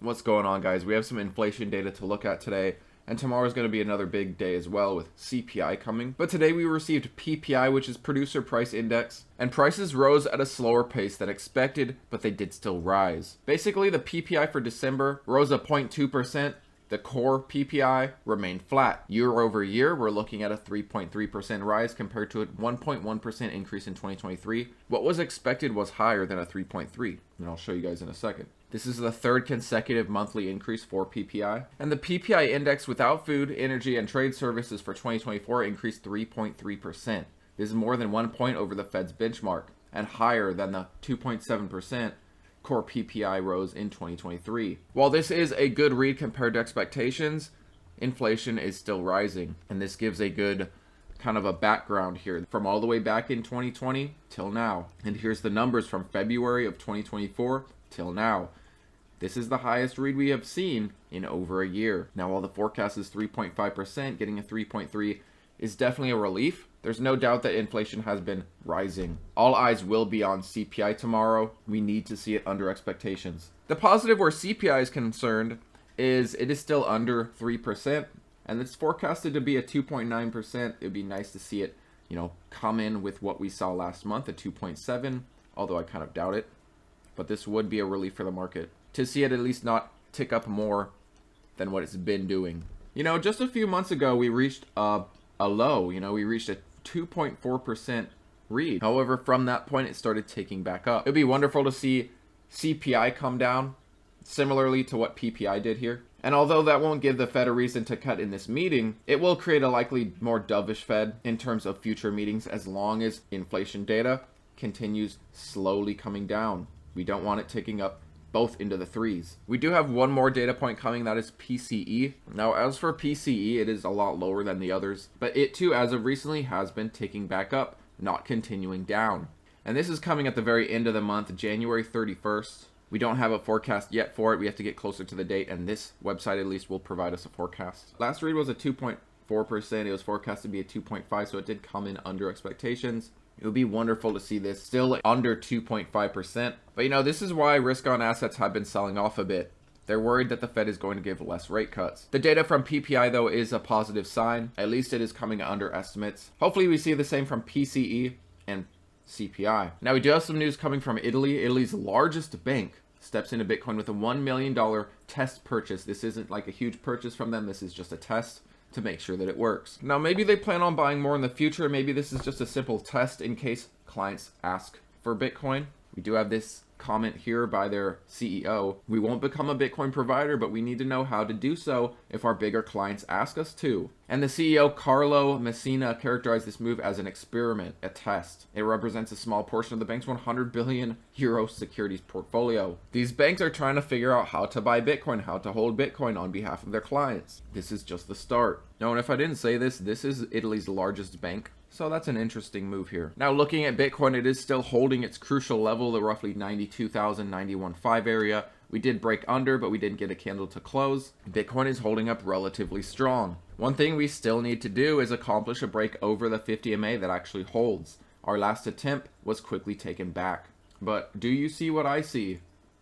What's going on, guys? We have some inflation data to look at today, and tomorrow is going to be another big day as well with CPI coming. But today we received PPI, which is Producer Price Index, and prices rose at a slower pace than expected, but they did still rise. Basically, the PPI for December rose a 0.2%. The core PPI remained flat. Year over year, we're looking at a 3.3% rise compared to a 1.1% increase in 2023. What was expected was higher than a 3.3, and I'll show you guys in a second. This is the third consecutive monthly increase for PPI. And the PPI index without food, energy, and trade services for 2024 increased 3.3%. This is more than 1 point over the Fed's benchmark and higher than the 2.7% core PPI rose in 2023. While this is a good read compared to expectations, inflation is still rising. And this gives a good kind of a background here from all the way back in 2020 till now. And here's the numbers from February of 2024 till now. This is the highest read we have seen in over a year. Now, while the forecast is 3.5%, getting a 3.3 is definitely a relief. There's no doubt that inflation has been rising. All eyes will be on CPI tomorrow. We need to see it under expectations. The positive where CPI is concerned is it is still under 3%, and it's forecasted to be at 2.9%. It'd be nice to see it, come in with what we saw last month at 2.7, although I kind of doubt it. But this would be a relief for the market to see it at least not tick up more than what it's been doing. Just a few months ago, we reached a low. We reached a 2.4% read. However, from that point, it started taking back up. It'd be wonderful to see CPI come down similarly to what PPI did here. And although that won't give the Fed a reason to cut in this meeting, it will create a likely more dovish Fed in terms of future meetings as long as inflation data continues slowly coming down. We don't want it ticking up both into the threes. We do have one more data point coming, that is PCE. Now, as for PCE, it is a lot lower than the others, but it too, as of recently, has been ticking back up, not continuing down. And this is coming at the very end of the month, January 31st. We don't have a forecast yet for it. We have to get closer to the date, and this website at least will provide us a forecast. Last read was a 2.4%. It was forecast to be a 2.5, so it did come in under expectations. It would be wonderful to see this still under 2.5%. But this is why risk on assets have been selling off a bit. They're worried that the Fed is going to give less rate cuts. The data from PPI, though, is a positive sign. At least it is coming under estimates. Hopefully we see the same from PCE and CPI. Now, we do have some news coming from Italy. Italy's largest bank steps into Bitcoin with a $1 million test purchase. This isn't like a huge purchase from them. This is just a test to make sure that it works. Now, maybe they plan on buying more in the future. Maybe this is just a simple test in case clients ask for Bitcoin. We do have this comment here by their CEO. We won't become a Bitcoin provider, but we need to know how to do so if our bigger clients ask us to. And the CEO, Carlo Messina, characterized this move as an experiment, a test. It represents a small portion of the bank's 100 billion euro securities portfolio. These banks are trying to figure out how to buy Bitcoin, how to hold Bitcoin on behalf of their clients. This is just the start. No, and if I didn't say this, this is Italy's largest bank. So that's an interesting move here. Now, looking at Bitcoin, it is still holding its crucial level, the roughly 92,000, 91.5 area. We did break under, but we didn't get a candle to close. Bitcoin is holding up relatively strong. One thing we still need to do is accomplish a break over the 50 MA that actually holds. Our last attempt was quickly taken back. But do you see what I see?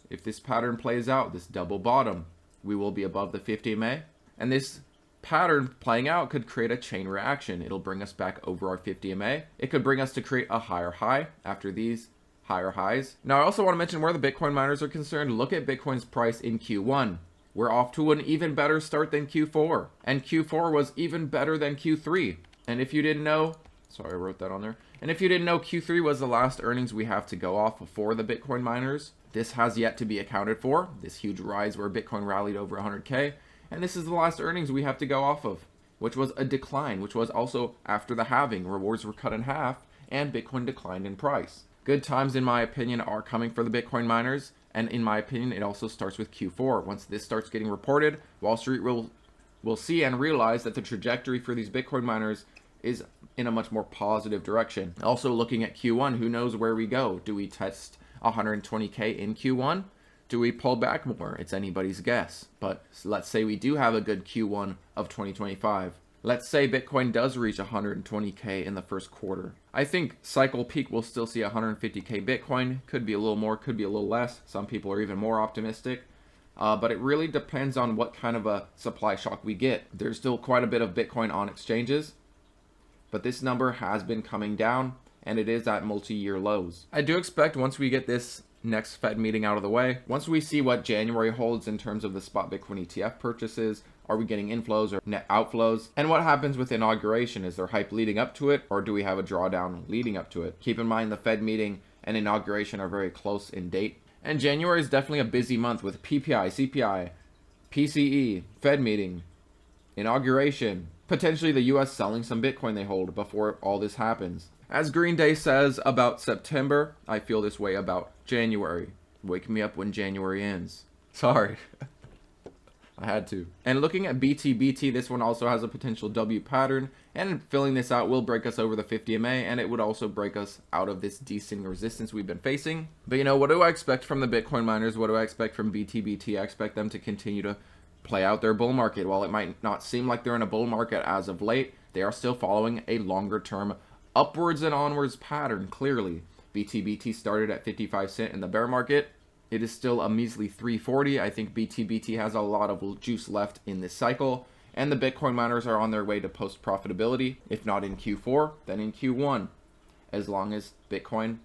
If this pattern plays out, this double bottom, we will be above the 50 MA. And this pattern playing out could create a chain reaction. It'll bring us back over our 50 MA. It could bring us to create a higher high after these higher highs. Now, I also want to mention where the Bitcoin miners are concerned. Look at Bitcoin's price in Q1. We're off to an even better start than Q4. And Q4 was even better than Q3. And if you didn't know, sorry, I wrote that on there. And if you didn't know, Q3 was the last earnings we have to go off for the Bitcoin miners. This has yet to be accounted for. This huge rise where Bitcoin rallied over 100K. And this is the last earnings we have to go off of, which was a decline, which was also after the halving. Rewards were cut in half, and Bitcoin declined in price. Good times, in my opinion, are coming for the Bitcoin miners, and in my opinion, it also starts with Q4. Once this starts getting reported, Wall Street will see and realize that the trajectory for these Bitcoin miners is in a much more positive direction. Also, looking at Q1, who knows where we go? Do we test 120K in Q1? Do we pull back more? It's anybody's guess. But let's say we do have a good Q1 of 2025. Let's say Bitcoin does reach 120K in the first quarter. I think cycle peak will still see 150K Bitcoin. Could be a little more, could be a little less. Some people are even more optimistic. but it really depends on what kind of a supply shock we get. There's still quite a bit of Bitcoin on exchanges, but this number has been coming down, and it is at multi-year lows. I do expect once we get this next Fed meeting out of the way, once we see what January holds in terms of the spot Bitcoin ETF purchases, are we getting inflows or net outflows? And what happens with inauguration? Is there hype leading up to it, or do we have a drawdown leading up to it? Keep in mind the Fed meeting and inauguration are very close in date. And January is definitely a busy month with PPI, CPI, PCE, Fed meeting, inauguration, potentially the US selling some Bitcoin they hold before all this happens. As Green Day says about September, I feel this way about January. Wake me up when January ends. Sorry. I had to. And looking at BTBT, this one also has a potential W pattern, and filling this out will break us over the 50 MA, and it would also break us out of this descending resistance we've been facing. But you know, what do I expect from the Bitcoin miners? What do I expect from BTBT? I expect them to continue to play out their bull market. While it might not seem like they're in a bull market as of late, they are still following a longer term upwards and onwards pattern. Clearly, BTBT started at 55 cents in the bear market. It is still a measly 340. I think BTBT has a lot of juice left in this cycle, and the Bitcoin miners are on their way to post profitability. If not in Q4, then in Q1, as long as Bitcoin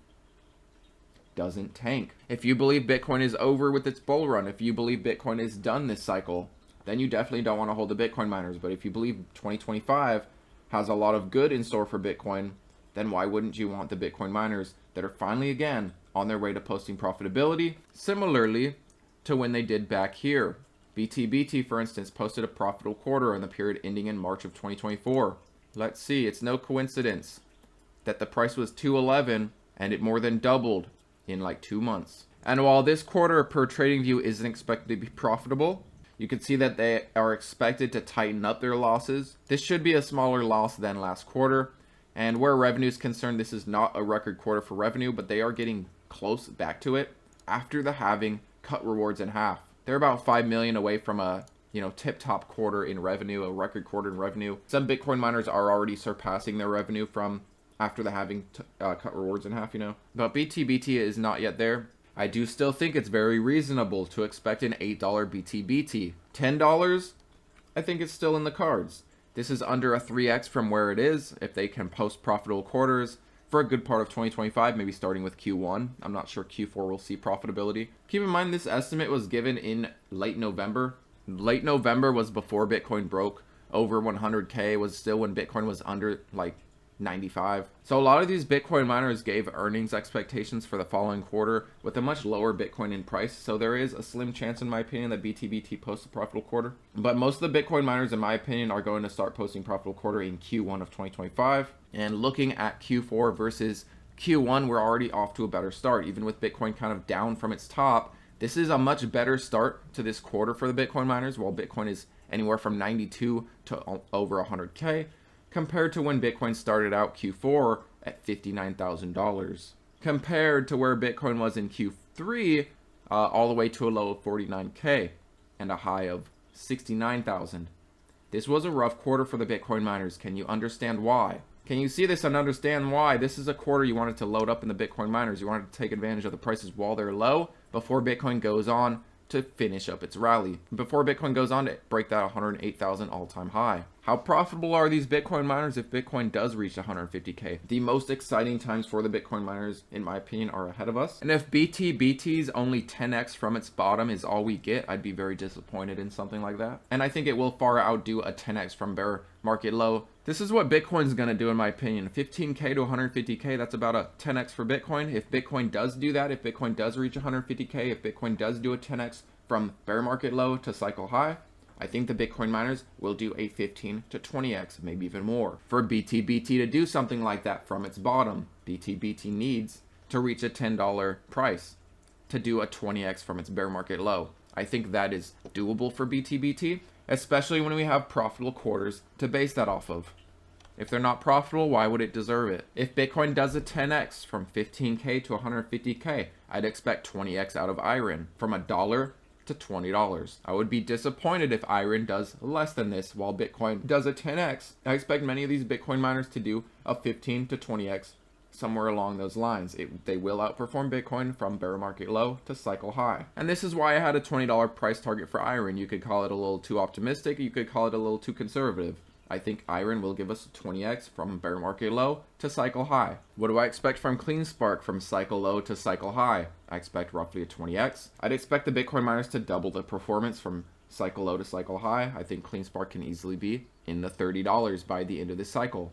doesn't tank. If you believe Bitcoin is over with its bull run, if you believe Bitcoin is done this cycle, then you definitely don't want to hold the Bitcoin miners. But if you believe 2025 has a lot of good in store for Bitcoin, then why wouldn't you want the Bitcoin miners that are finally again on their way to posting profitability, similarly to when they did back here. BTBT, for instance, posted a profitable quarter in the period ending in March of 2024. Let's see, it's no coincidence that the price was 211 and it more than doubled in like 2 months. And while this quarter per trading view isn't expected to be profitable, you can see that they are expected to tighten up their losses. This should be a smaller loss than last quarter. And where revenue is concerned, this is not a record quarter for revenue, but they are getting close back to it after the halving cut rewards in half. They're about 5 million away from a tip-top quarter in revenue, a record quarter in revenue. Some Bitcoin miners are already surpassing their revenue from after the halving cut rewards in half, But BTBT is not yet there. I do still think it's very reasonable to expect an $8 BTBT. $10, I think it's still in the cards. This is under a 3x from where it is. If they can post profitable quarters for a good part of 2025, maybe starting with Q1. I'm not sure Q4 will see profitability. Keep in mind this estimate was given in late November. Late November was before Bitcoin broke over 100K, was still when Bitcoin was under like 95. So a lot of these Bitcoin miners gave earnings expectations for the following quarter with a much lower Bitcoin in price. So there is a slim chance, in my opinion, that BTBT posts a profitable quarter. But most of the Bitcoin miners, in my opinion, are going to start posting profitable quarter in Q1 of 2025. And looking at Q4 versus Q1, we're already off to a better start. Even with Bitcoin kind of down from its top, this is a much better start to this quarter for the Bitcoin miners, while Bitcoin is anywhere from 92 to over 100K. Compared to when Bitcoin started out Q4 at $59,000. Compared to where Bitcoin was in Q3, all the way to a low of 49K and a high of 69,000. This was a rough quarter for the Bitcoin miners. Can you understand why? Can you see this and understand why? This is a quarter you wanted to load up in the Bitcoin miners. You wanted to take advantage of the prices while they're low before Bitcoin goes on to finish up its rally, before Bitcoin goes on to break that 108,000 all-time high. How profitable are these Bitcoin miners if Bitcoin does reach 150K? The most exciting times for the Bitcoin miners, in my opinion, are ahead of us. And if BTBT's only 10x from its bottom is all we get, I'd be very disappointed in something like that. And I think it will far outdo a 10x from bear market low. This is what Bitcoin's going to do, in my opinion. 15K to 150K, that's about a 10x for Bitcoin. If Bitcoin does do that, if Bitcoin does reach 150K, if Bitcoin does do a 10x from bear market low to cycle high, I think the Bitcoin miners will do a 15 to 20x, maybe even more. For BTBT to do something like that from its bottom, BTBT needs to reach a $10 price to do a 20x from its bear market low. I think that is doable for BTBT, especially when we have profitable quarters to base that off of. If they're not profitable, why would it deserve it? If Bitcoin does a 10x from 15K to 150K, I'd expect 20x out of IRIN, from $1 to $20. I would be disappointed if IRIN does less than this while Bitcoin does a 10x. I expect many of these Bitcoin miners to do a 15 to 20x somewhere along those lines. They will outperform Bitcoin from bear market low to cycle high. And this is why I had a $20 price target for iron. You could call it a little too optimistic, you could call it a little too conservative. I think iron will give us 20x from bear market low to cycle high. What do I expect from CleanSpark from cycle low to cycle high? I expect roughly a 20x. I'd expect the Bitcoin miners to double the performance from cycle low to cycle high. I think CleanSpark can easily be in the $30 by the end of this cycle.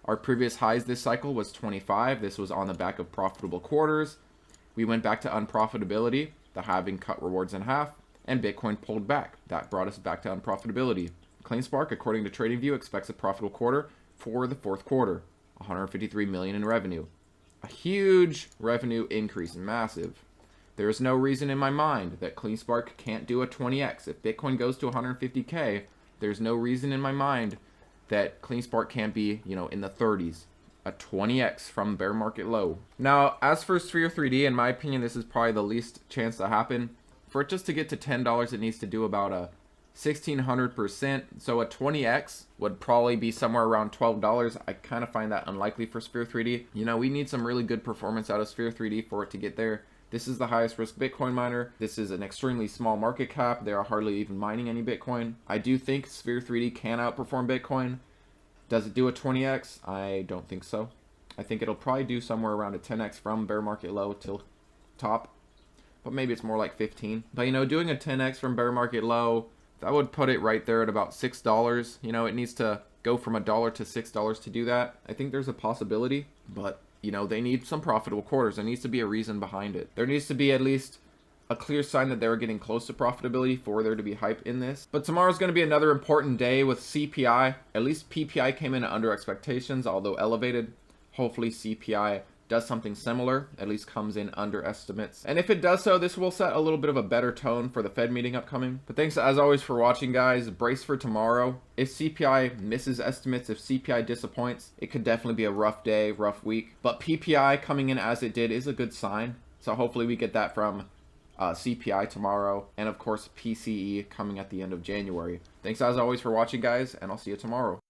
Our previous highs this cycle was 25. This was on the back of profitable quarters. We went back to unprofitability, the halving cut rewards in half, and Bitcoin pulled back. That brought us back to unprofitability. CleanSpark, according to TradingView, expects a profitable quarter for the fourth quarter, 153 million in revenue. A huge revenue increase, massive. There is no reason in my mind that CleanSpark can't do a 20x. If Bitcoin goes to 150K, there's no reason in my mind that CleanSpark can't be, in the 30s. A 20x from bear market low. Now, as for Sphere 3D, in my opinion, this is probably the least chance to happen. For it just to get to $10, it needs to do about a 1600%. So a 20x would probably be somewhere around $12. I kind of find that unlikely for Sphere 3D. We need some really good performance out of Sphere 3D for it to get there. This is the highest risk Bitcoin miner. This is an extremely small market cap. They are hardly even mining any Bitcoin. I do think Sphere 3D can outperform Bitcoin. Does it do a 20x? I don't think so. I think it'll probably do somewhere around a 10x from bear market low till top. But maybe it's more like 15. But doing a 10x from bear market low, that would put it right there at about $6. It needs to go from $1 to $6 to do that. I think there's a possibility, but they need some profitable quarters. There needs to be a reason behind it. There needs to be at least a clear sign that they're getting close to profitability for there to be hype in this. But tomorrow's going to be another important day with CPI. At least PPI came in under expectations, although elevated. Hopefully CPI does something similar, at least comes in under estimates. And if it does so, this will set a little bit of a better tone for the Fed meeting upcoming. But thanks as always for watching, guys. Brace for tomorrow. If CPI misses estimates, if CPI disappoints, it could definitely be a rough day, rough week. But PPI coming in as it did is a good sign. So hopefully we get that from CPI tomorrow. And of course, PCE coming at the end of January. Thanks as always for watching, guys, and I'll see you tomorrow.